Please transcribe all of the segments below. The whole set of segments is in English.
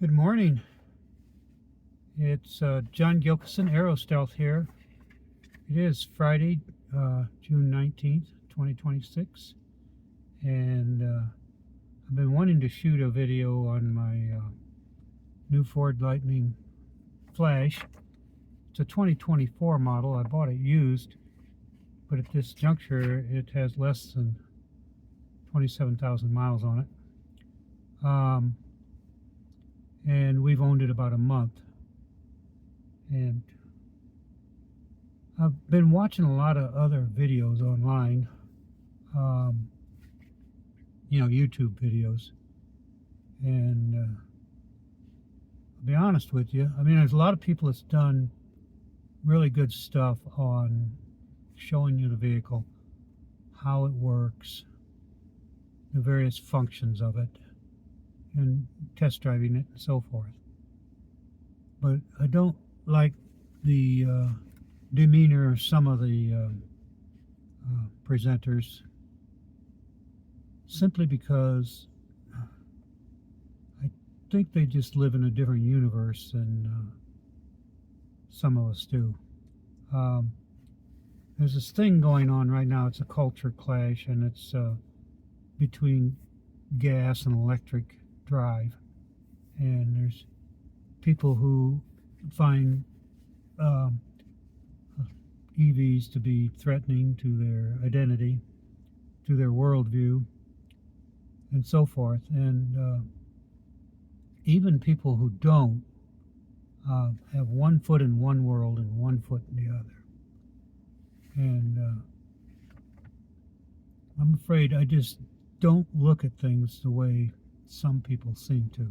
Good morning. It's John Gilkison, Aero Stealth here. It is Friday, June 19th, 2026, and I've been wanting to shoot a video on my new Ford Lightning Flash. It's a 2024 model. I bought it used, but at this juncture it has less than 27,000 miles on it. And we've owned it about a month. And I've been watching a lot of other videos online, YouTube videos. And I'll be honest with you, I mean, there's a lot of people that's done really good stuff on showing you the vehicle, how it works, the various functions of it, and test driving it and so forth. But I don't like the demeanor of some of the presenters, simply because I think they just live in a different universe than some of us do. There's this thing going on right now. It's a culture clash, and it's between gas and electric drive, and there's people who find EVs to be threatening to their identity, to their worldview, and so forth, and even people who don't have one foot in one world and one foot in the other. And I'm afraid I just don't look at things the way some people seem to.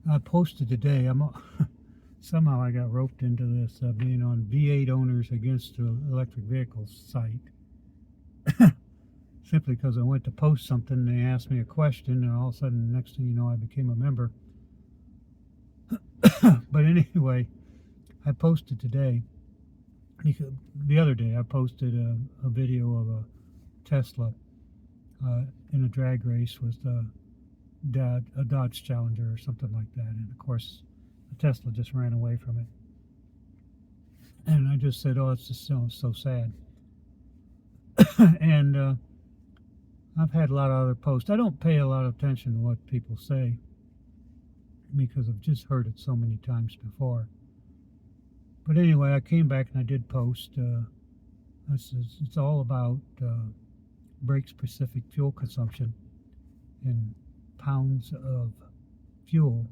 I posted today, somehow I got roped into this, being on V8 owners against the electric vehicles site. Simply because I went to post something, and they asked me a question, and all of a sudden, next thing you know, I became a member. But anyway, I posted today, the other day, I posted a video of a Tesla in a drag race with a Dodge Challenger or something like that, and of course the Tesla just ran away from it. And I just said, oh, it's just so sad. And I've had a lot of other posts. I don't pay a lot of attention to what people say, because I've just heard it so many times before. But anyway, I came back and I did post. It's all about brake-specific fuel consumption in pounds of fuel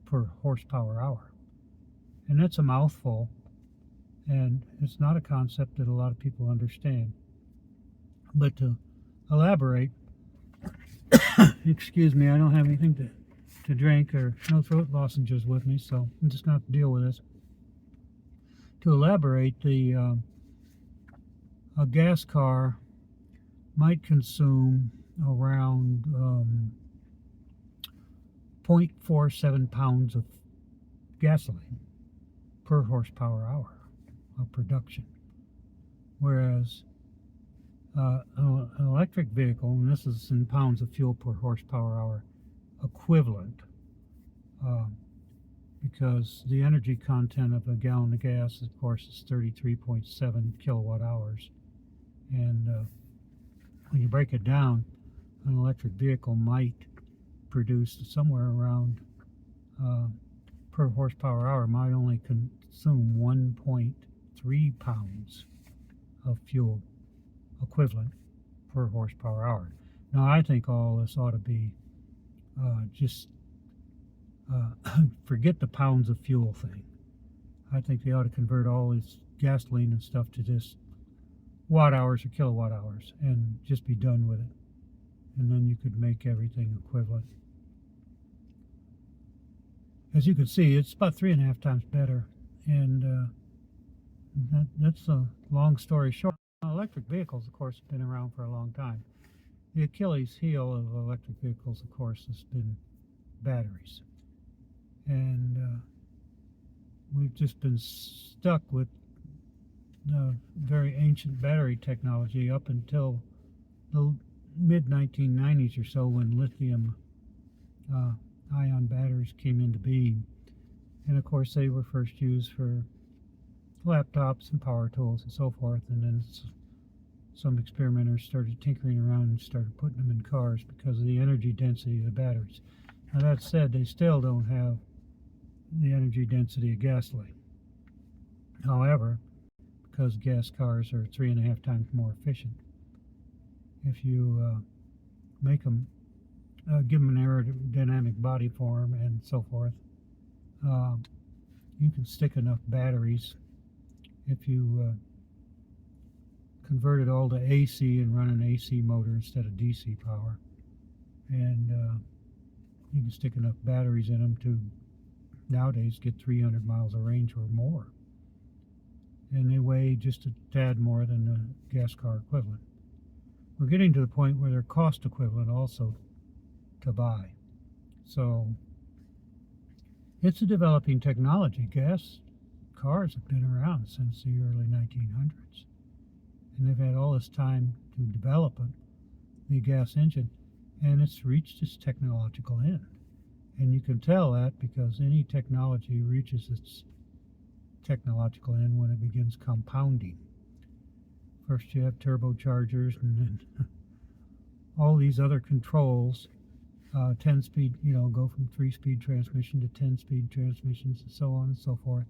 per horsepower hour. And that's a mouthful, and it's not a concept that a lot of people understand. But to elaborate, excuse me, I don't have anything to drink, or no throat lozenges with me, so I'm just going to have to deal with this. To elaborate, a gas car might consume around 0.47 pounds of gasoline per horsepower hour of production, whereas an electric vehicle, and this is in pounds of fuel per horsepower hour equivalent, because the energy content of a gallon of gas, of course, is 33.7 kilowatt hours. And when you break it down, an electric vehicle might produce somewhere around, per horsepower hour, might only consume 1.3 pounds of fuel equivalent per horsepower hour. Now, I think all this ought to be forget the pounds of fuel thing. I think they ought to convert all this gasoline and stuff to just watt hours or kilowatt hours and just be done with it. And then you could make everything equivalent. As you can see, it's about 3.5 times better. And that's a long story short. Electric vehicles, of course, have been around for a long time. The Achilles heel of electric vehicles, of course, has been batteries. And we've just been stuck with very ancient battery technology up until the mid-1990s or so when lithium ion batteries came into being. And of course they were first used for laptops and power tools and so forth, and then some experimenters started tinkering around and started putting them in cars because of the energy density of the batteries. Now that said, they still don't have the energy density of gasoline. However, because gas cars are 3.5 times more efficient, if you make them, give them an aerodynamic body form and so forth, you can stick enough batteries. If you convert it all to AC and run an AC motor instead of DC power, and you can stick enough batteries in them to nowadays get 300 miles of range or more, and they weigh just a tad more than the gas car equivalent. We're getting to the point where they're cost equivalent also to buy. So it's a developing technology. Gas cars have been around since the early 1900s, and they've had all this time to develop the gas engine, and it's reached its technological end. And you can tell that because any technology reaches its technological end when it begins compounding. First you have turbochargers, and then all these other controls, 10-speed, go from 3-speed transmission to 10-speed transmissions and so on and so forth.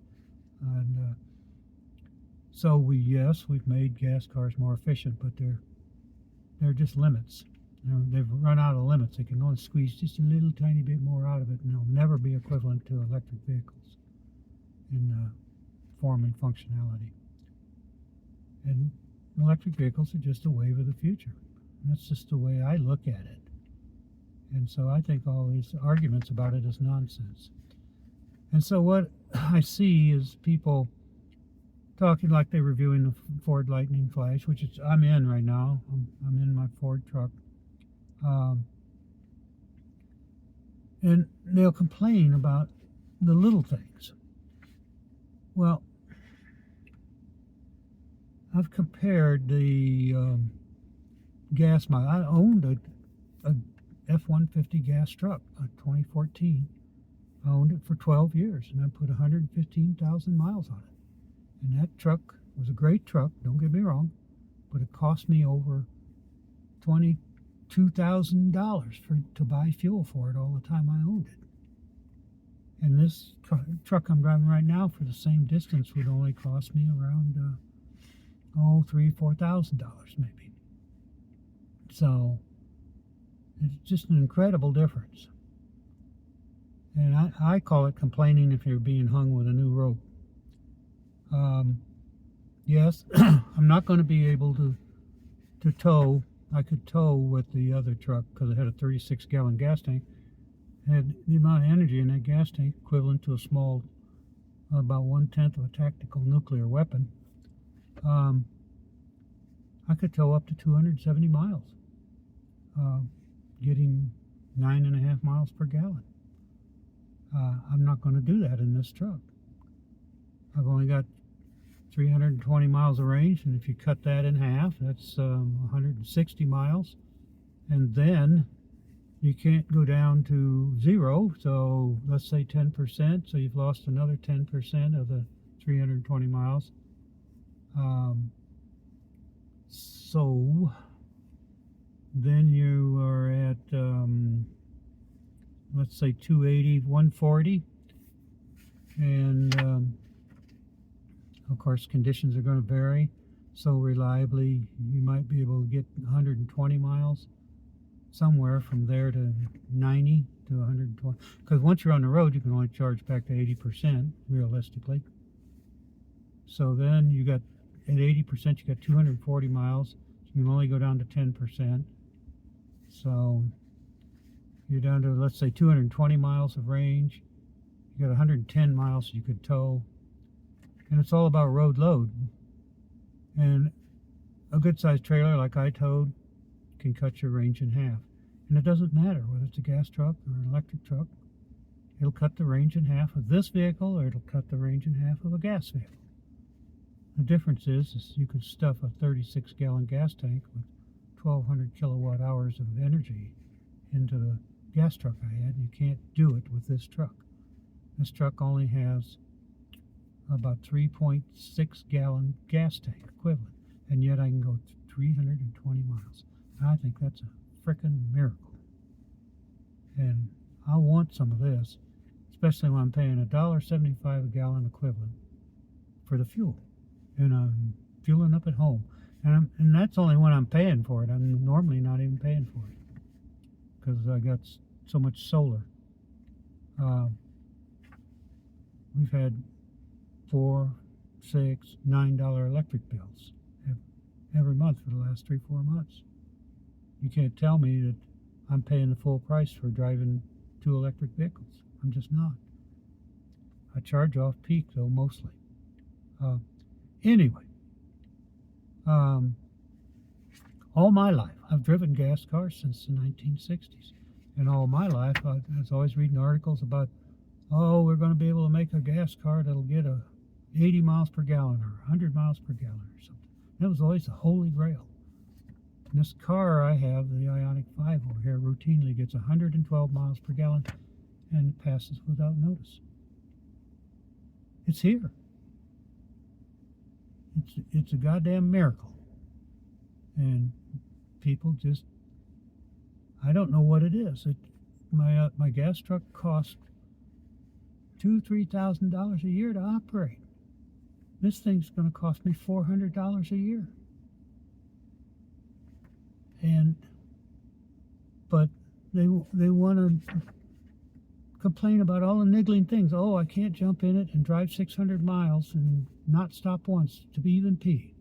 And so we've made gas cars more efficient, but they're just limits. They've run out of limits. They can only squeeze just a little tiny bit more out of it, and they'll never be equivalent to electric vehicles in form and functionality. And electric vehicles are just a wave of the future. That's just the way I look at it. And so I think all these arguments about it is nonsense. And so what I see is people talking like they're reviewing the Ford Lightning Flash, which I'm in right now. I'm in my Ford truck. And they'll complain about the little things. Well, I've compared the gas mile. I owned a F-150 gas truck, a 2014. I owned it for 12 years, and I put 115,000 miles on it. And that truck was a great truck, don't get me wrong, but it cost me over $22,000 to buy fuel for it all the time I owned it. And this truck I'm driving right now for the same distance would only cost me around $3,000-4,000 maybe. So it's just an incredible difference. And I call it complaining if you're being hung with a new rope. Yes, I'm not going to be able to tow. I could tow with the other truck because it had a 36-gallon gas tank. It had the amount of energy in that gas tank equivalent to a small, about 1/10 of a tactical nuclear weapon. I could tow up to 270 miles, getting 9.5 miles per gallon. I'm not going to do that in this truck. I've only got 320 miles of range, and if you cut that in half, that's 160 miles. And then you can't go down to zero, so let's say 10%, so you've lost another 10% of the 320 miles. So then you are at, let's say 280, 140, and of course conditions are going to vary, so reliably you might be able to get 120 miles, somewhere from there to 90 to 120, because once you're on the road you can only charge back to 80% realistically. So then you got at 80% you got 240 miles, so you can only go down to 10%. So you're down to, let's say, 220 miles of range. You got 110 miles you could tow. And it's all about road load. And a good-sized trailer like I towed can cut your range in half. And it doesn't matter whether it's a gas truck or an electric truck. It'll cut the range in half of this vehicle, or it'll cut the range in half of a gas vehicle. The difference is you could stuff a 36-gallon gas tank with 1,200 kilowatt hours of energy into the gas truck I had. You can't do it with this truck. This truck only has about 3.6 gallon gas tank equivalent, and yet I can go 320 miles. I think that's a frickin' miracle. And I want some of this, especially when I'm paying $1.75 a gallon equivalent for the fuel, and I'm fueling up at home. And that's only when I'm paying for it. I'm normally not even paying for it because I got so much solar. We've had $4, $6, $9 electric bills every month for the last 3-4 months. You can't tell me that I'm paying the full price for driving 2 electric vehicles. I'm just not. I charge off peak though, mostly. Anyway, all my life I've driven gas cars since the 1960s, and all my life I was always reading articles about, oh, we're going to be able to make a gas car that'll get 80 miles per gallon or 100 miles per gallon or something. That was always the holy grail. And this car I have, the Ioniq 5 over here, routinely gets 112 miles per gallon and passes without notice. It's here. It's a goddamn miracle. And people just, I don't know what it is. My gas truck costs $2,000-3,000 a year to operate. This thing's going to cost me $400 a year. But they want to complain about all the niggling things. Oh, I can't jump in it and drive 600 miles and not stop once to even pee.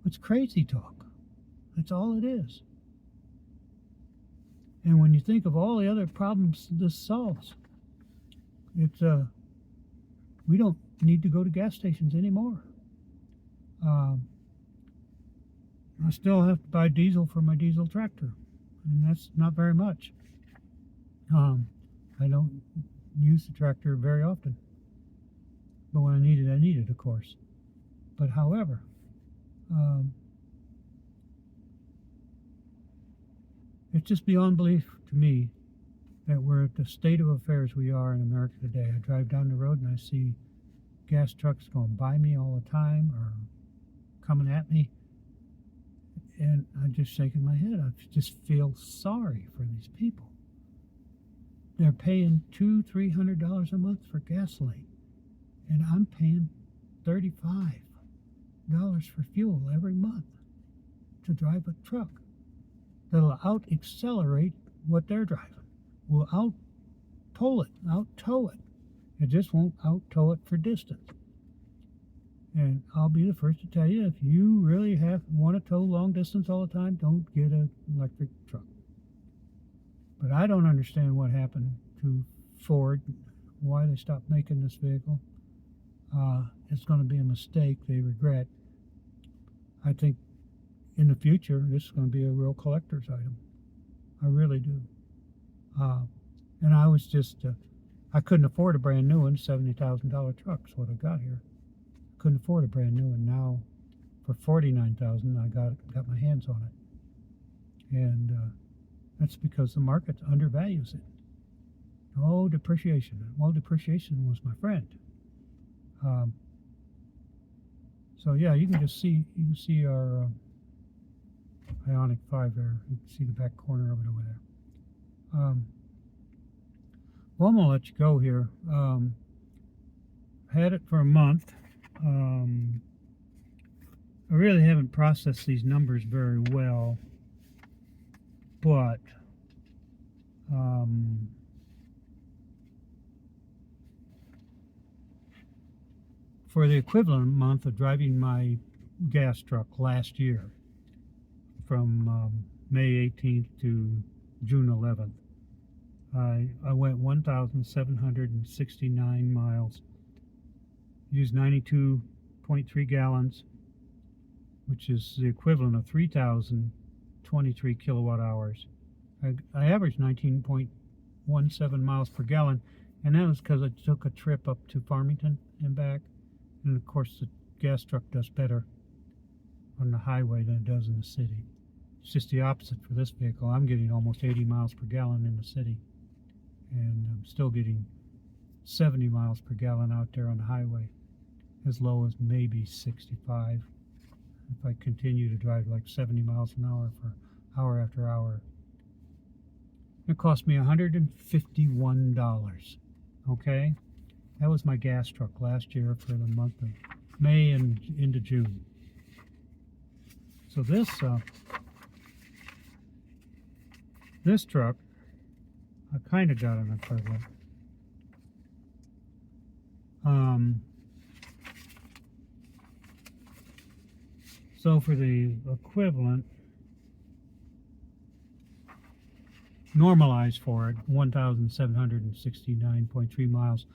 It's crazy talk. That's all it is. And when you think of all the other problems this solves, it's we don't need to go to gas stations anymore. I still have to buy diesel for my diesel tractor, and that's not very much. I don't use the tractor very often, but when I need it, of course. But however, it's just beyond belief to me that we're at the state of affairs we are in America today. I drive down the road and I see gas trucks going by me all the time or coming at me, and I'm just shaking my head. I just feel sorry for these people. They're paying $200-300 a month for gasoline, and I'm paying $35 for fuel every month to drive a truck that'll out-accelerate what they're driving. Will out-tow it. It just won't out-tow it for distance. And I'll be the first to tell you, if you really want to tow long distance all the time, don't get an electric truck. But I don't understand what happened to Ford, why they stopped making this vehicle. It's going to be a mistake they regret. I think in the future, this is going to be a real collector's item. I really do. And I was just, I couldn't afford a brand new one. $70,000 truck's what I got here. Couldn't afford a brand new one. Now, for $49,000, I got my hands on it. And that's because the market undervalues it. Oh, depreciation. Well, depreciation was my friend. So yeah, you can see our Ioniq 5 there. You can see the back corner of it over there. Well, I'm gonna let you go here. Had it for a month. I really haven't processed these numbers very well, but for the equivalent month of driving my gas truck last year, from May 18th to June 11th, I went 1,769 miles, used 92.3 gallons, which is the equivalent of 3,023 kilowatt hours. I averaged 19.17 miles per gallon, and that was because I took a trip up to Farmington and back, and of course the gas truck does better on the highway than it does in the city. It's just the opposite for this vehicle. I'm getting almost 80 miles per gallon in the city, and I'm still getting 70 miles per gallon out there on the highway, as low as maybe 65 if I continue to drive like 70 miles an hour for hour after hour. It cost me $151. Okay, that was my gas truck last year for the month of May and into June. So this truck, I kind of got an equivalent. So for the equivalent, normalized for it, 1,769.3 miles,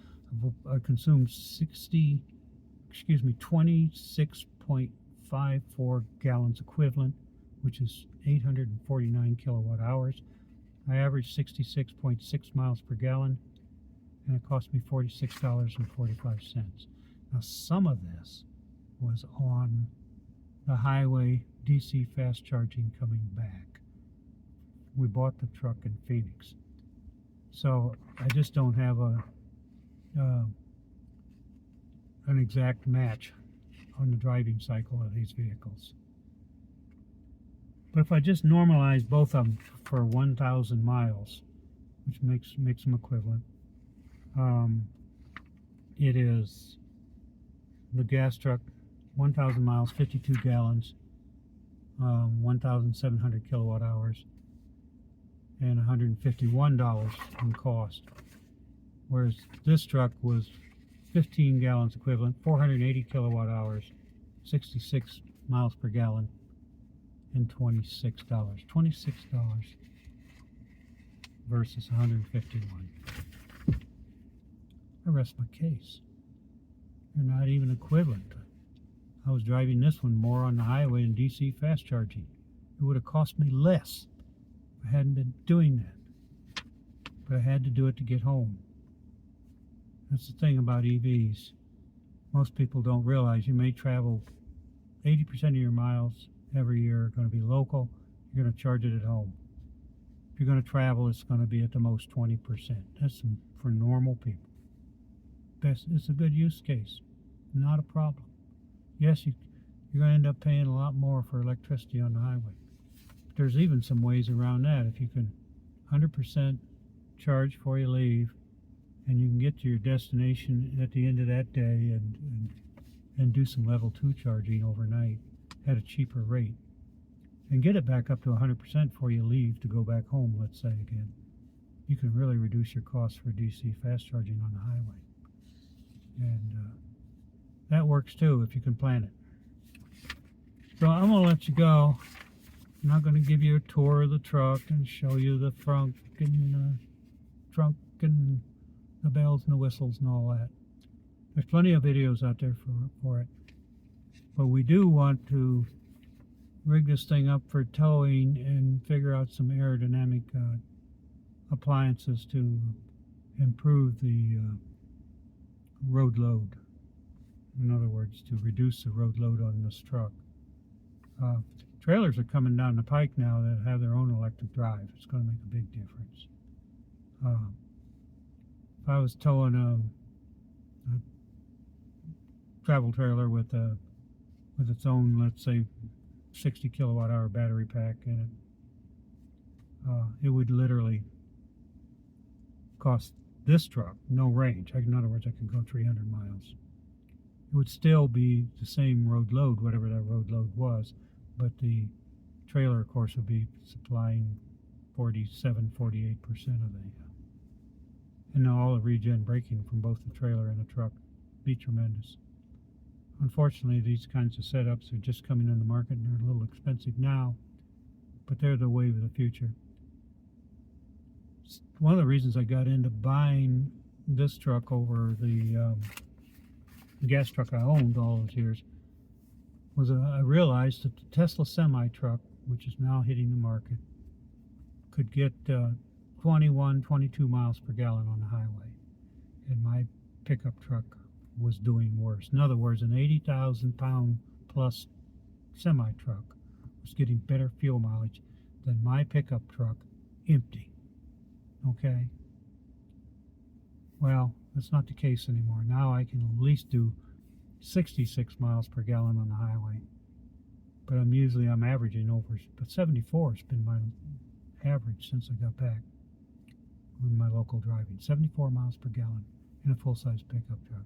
I consumed 26.54 gallons equivalent, which is 849 kilowatt hours. I averaged 66.6 miles per gallon, and it cost me $46.45. Now, some of this was on the highway DC fast charging coming back. We bought the truck in Phoenix, so I just don't have an exact match on the driving cycle of these vehicles. But if I just normalize both of them for 1,000 miles, which makes them equivalent, it is the gas truck, 1,000 miles, 52 gallons, 1,700 kilowatt hours, and $151 in cost. Whereas this truck was 15 gallons equivalent, 480 kilowatt hours, 66 miles per gallon, and $26. $26 versus $151. I rest my case. They're not even equivalent. I was driving this one more on the highway in DC fast charging. It would have cost me less if I hadn't been doing that. But I had to do it to get home. That's the thing about EVs. Most people don't realize you may travel 80% of your miles every year are going to be local. You're going to charge it at home. If you're going to travel, it's going to be at the most 20%. That's for normal people. It's a good use case. Not a problem. Yes, you're going to end up paying a lot more for electricity on the highway. But there's even some ways around that. If you can 100% charge before you leave, and you can get to your destination at the end of that day and do some level 2 charging overnight at a cheaper rate, and get it back up to 100% before you leave to go back home, let's say again, you can really reduce your costs for DC fast charging on the highway. And that works too if you can plan it. So I'm going to let you go. I'm not going to give you a tour of the truck and show you the trunk and the bells and the whistles and all that. There's plenty of videos out there for it. But we do want to rig this thing up for towing and figure out some aerodynamic appliances to improve the road load. In other words, to reduce the road load on this truck. Trailers are coming down the pike now that have their own electric drive. It's going to make a big difference. If I was towing a travel trailer with its own, let's say, 60 kilowatt hour battery pack in it, it would literally cost this truck no range. In other words, I could go 300 miles. It would still be the same road load, whatever that road load was, but the trailer, of course, would be supplying 48% of the, and all the regen braking from both the trailer and the truck be tremendous. Unfortunately, these kinds of setups are just coming on the market and they're a little expensive now, but they're the wave of the future. One of the reasons I got into buying this truck over the gas truck I owned all those years was I realized that the Tesla semi truck, which is now hitting the market, could get 21, 22 miles per gallon on the highway, and my pickup truck was doing worse. In other words, an 80,000 pound plus semi-truck was getting better fuel mileage than my pickup truck empty. Okay? Well, that's not the case anymore. Now I can at least do 66 miles per gallon on the highway. But I'm averaging over, but 74 has been my average since I got back with my local driving. 74 miles per gallon in a full-size pickup truck.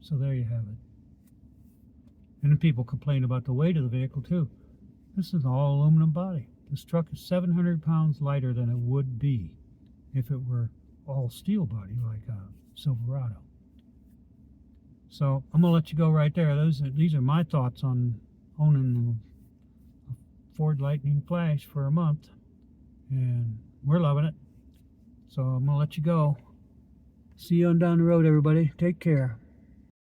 So there you have it. And then people complain about the weight of the vehicle too. This is an all aluminum body. This truck is 700 pounds lighter than it would be if it were all steel body like a Silverado. So I'm gonna let you go right there. These are my thoughts on owning a Ford Lightning Flash for a month, and we're loving it. So I'm gonna let you go. See you on down the road, everybody. Take care.